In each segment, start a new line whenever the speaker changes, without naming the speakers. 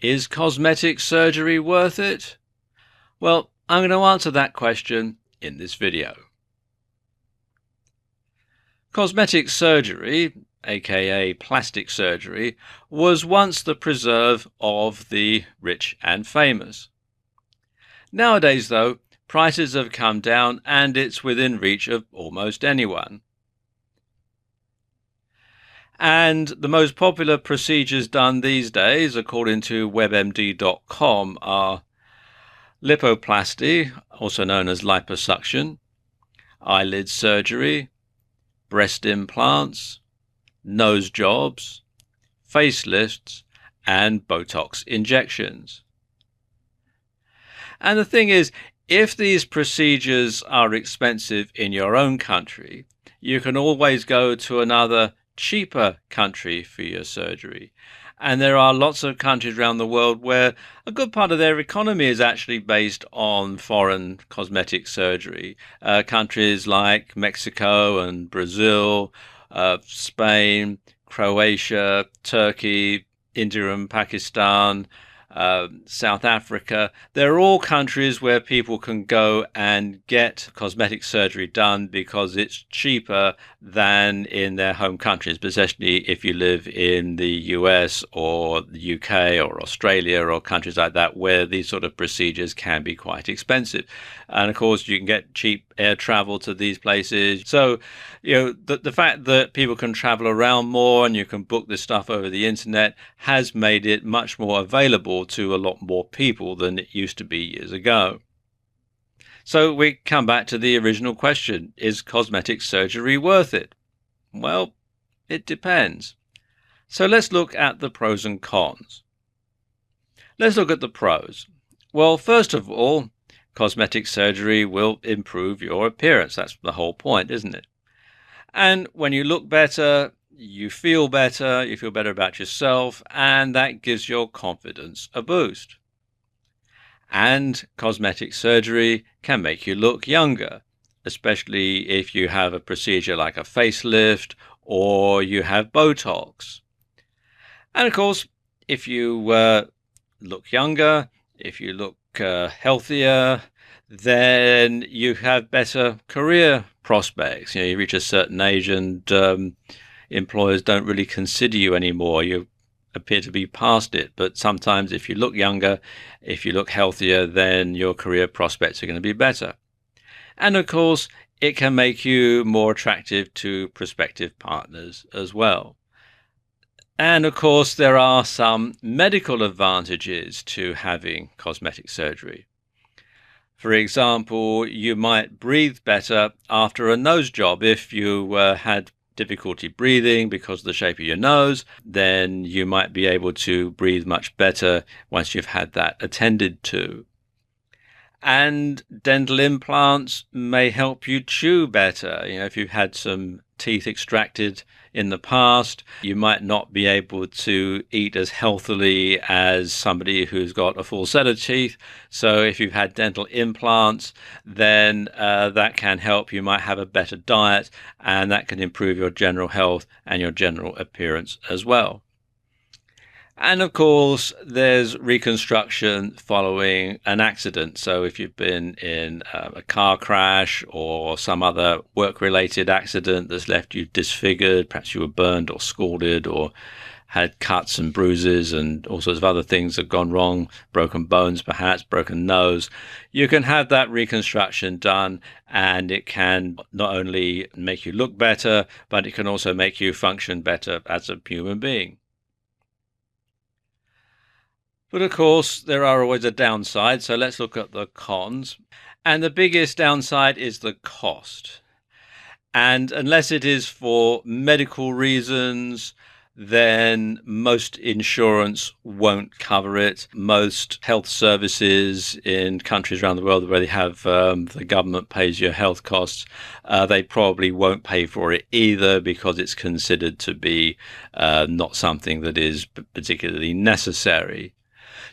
Is cosmetic surgery worth it? Well, I'm going to answer that question in this video. Cosmetic surgery, aka plastic surgery, was once the preserve of the rich and famous. Nowadays, though, prices have come down and it's within reach of almost anyone. And the most popular procedures done these days, according to WebMD.com, are lipoplasty, also known as liposuction, eyelid surgery, breast implants, nose jobs, facelifts, and Botox injections. And the thing is, if these procedures are expensive in your own country, you can always go to another cheaper country for your surgery. And there are lots of countries around the world where a good part of their economy is actually based on foreign cosmetic surgery. Countries like Mexico and Brazil, Spain, Croatia, Turkey, India and Pakistan, South Africa. They're all countries where people can go and get cosmetic surgery done because it's cheaper than in their home countries, especially if you live in the US or the UK or Australia or countries like that where these sort of procedures can be quite expensive. And of course, you can get cheap air travel to these places. So, the fact that people can travel around more and you can book this stuff over the internet has made it much more available to a lot more people than it used to be years ago. So we come back to the original question, is cosmetic surgery worth it? Well, it depends. So let's look at the pros and cons. Let's look at the pros. Well, first of all, cosmetic surgery will improve your appearance. That's the whole point, isn't it? And when you look better, you feel better about yourself, and that gives your confidence a boost. And cosmetic surgery can make you look younger, especially if you have a procedure like a facelift or you have Botox. And of course, if you look younger, if you look healthier, then you have better career prospects. You reach a certain age and employers don't really consider you anymore. You appear to be past it. But sometimes if you look younger, if you look healthier, then your career prospects are going to be better. And of course, it can make you more attractive to prospective partners as well. And of course, there are some medical advantages to having cosmetic surgery. For example, you might breathe better after a nose job. If you had difficulty breathing because of the shape of your nose, then you might be able to breathe much better once you've had that attended to. And dental implants may help you chew better. If you've had some teeth extracted in the past, you might not be able to eat as healthily as somebody who's got a full set of teeth. So if you've had dental implants, then that can help. You might have a better diet, and that can improve your general health and your general appearance as well. And of course, there's reconstruction following an accident. So if you've been in a car crash or some other work-related accident that's left you disfigured, perhaps you were burned or scalded or had cuts and bruises and all sorts of other things have gone wrong, broken bones perhaps, broken nose, you can have that reconstruction done, and it can not only make you look better, but it can also make you function better as a human being. But of course, there are always a downside, so let's look at the cons. And the biggest downside is the cost. And unless it is for medical reasons, then most insurance won't cover it. Most health services in countries around the world where they have the government pays your health costs, they probably won't pay for it either because it's considered to be not something that is particularly necessary.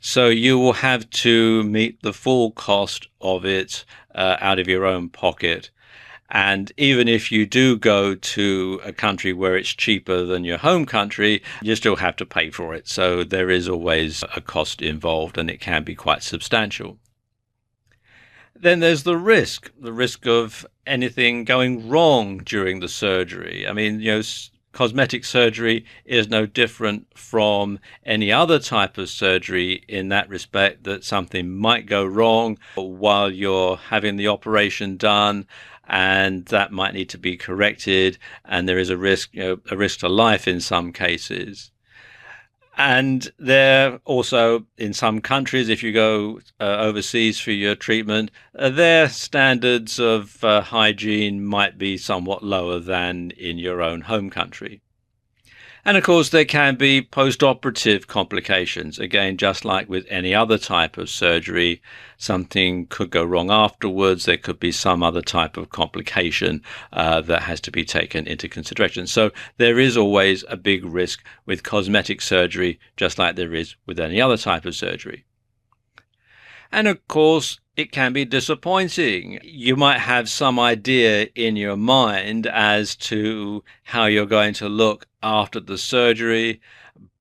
So you will have to meet the full cost of it out of your own pocket. And even if you do go to a country where it's cheaper than your home country, you still have to pay for it. So there is always a cost involved, and it can be quite substantial. Then there's the risk of anything going wrong during the surgery. I mean, cosmetic surgery is no different from any other type of surgery in that respect, that something might go wrong while you're having the operation done, and that might need to be corrected, and there is a risk to life in some cases. And there also, in some countries, if you go overseas for your treatment, their standards of hygiene might be somewhat lower than in your own home country. And of course, there can be post-operative complications. Again, just like with any other type of surgery, something could go wrong afterwards. There could be some other type of complication that has to be taken into consideration. So there is always a big risk with cosmetic surgery, just like there is with any other type of surgery. And of course, it can be disappointing. You might have some idea in your mind as to how you're going to look after the surgery,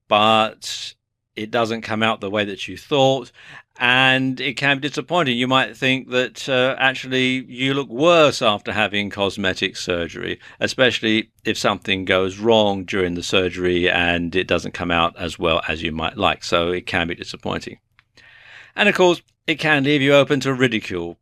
but it doesn't come out the way that you thought, and it can be disappointing. You might think that actually you look worse after having cosmetic surgery, especially if something goes wrong during the surgery and it doesn't come out as well as you might like. So it can be disappointing. And of course, it can leave you open to ridicule.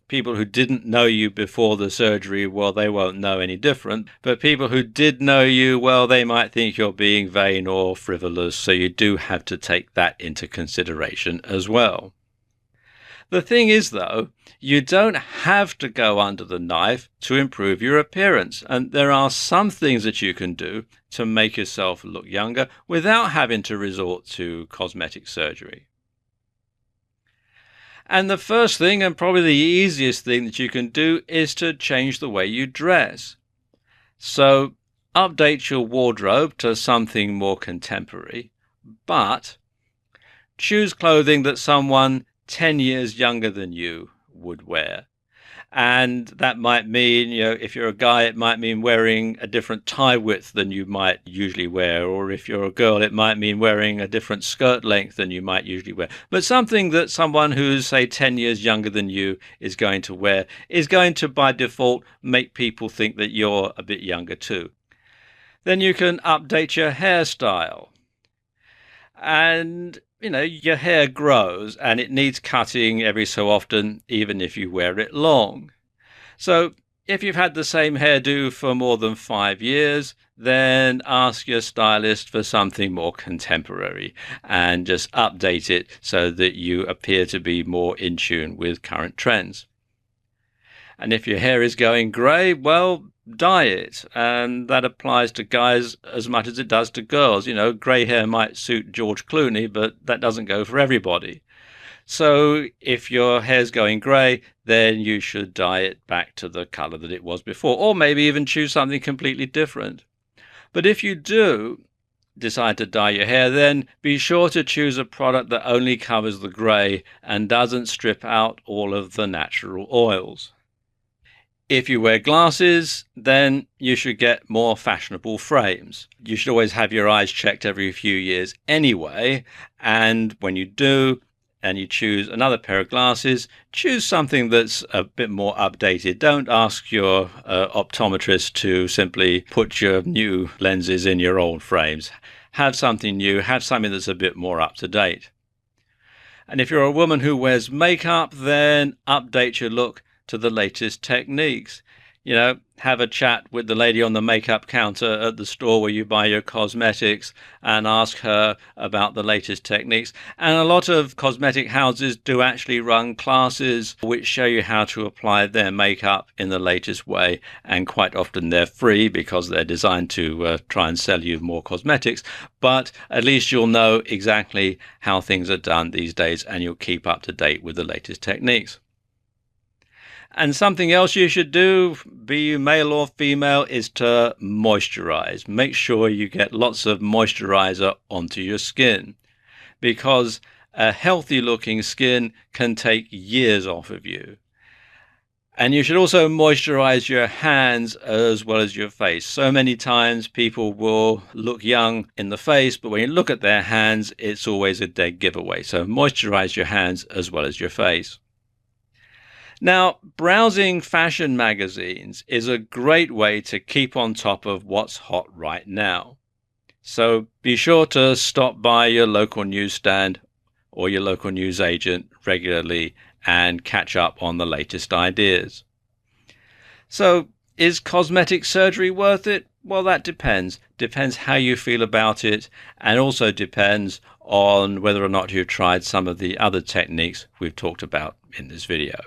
People who didn't know you before the surgery, well, they won't know any different. But people who did know you, well, they might think you're being vain or frivolous. So you do have to take that into consideration as well. The thing is, though, you don't have to go under the knife to improve your appearance. And there are some things that you can do to make yourself look younger without having to resort to cosmetic surgery. And the first thing, and probably the easiest thing that you can do, is to change the way you dress. So update your wardrobe to something more contemporary, but choose clothing that someone 10 years younger than you would wear. And that might mean, if you're a guy, it might mean wearing a different tie width than you might usually wear. Or if you're a girl, it might mean wearing a different skirt length than you might usually wear. But something that someone who's, say, 10 years younger than you is going to wear is going to, by default, make people think that you're a bit younger too. Then you can update your hairstyle. And your hair grows and it needs cutting every so often, even if you wear it long. So if you've had the same hairdo for more than 5 years, then ask your stylist for something more contemporary and just update it so that you appear to be more in tune with current trends. And if your hair is going grey, well, dye it. And that applies to guys as much as it does to girls. Grey hair might suit George Clooney, but that doesn't go for everybody. So if your hair's going grey, then you should dye it back to the colour that it was before, or maybe even choose something completely different. But if you do decide to dye your hair, then be sure to choose a product that only covers the grey and doesn't strip out all of the natural oils. If you wear glasses, then you should get more fashionable frames. You should always have your eyes checked every few years anyway, and when you do, and you choose another pair of glasses, choose something that's a bit more updated. Don't ask your optometrist to simply put your new lenses in your old frames. Have something new, have something that's a bit more up to date. And if you're a woman who wears makeup, then update your look to the latest techniques. Have a chat with the lady on the makeup counter at the store where you buy your cosmetics and ask her about the latest techniques. And a lot of cosmetic houses do actually run classes which show you how to apply their makeup in the latest way. And quite often they're free because they're designed to try and sell you more cosmetics. But at least you'll know exactly how things are done these days and you'll keep up to date with the latest techniques. And something else you should do, be you male or female, is to moisturize. Make sure you get lots of moisturizer onto your skin, because a healthy looking skin can take years off of you. And you should also moisturize your hands as well as your face. So many times people will look young in the face, but when you look at their hands, it's always a dead giveaway. So moisturize your hands as well as your face. Now, browsing fashion magazines is a great way to keep on top of what's hot right now. So be sure to stop by your local newsstand or your local newsagent regularly and catch up on the latest ideas. So, is cosmetic surgery worth it? Well, that depends. Depends how you feel about it, and also depends on whether or not you've tried some of the other techniques we've talked about in this video.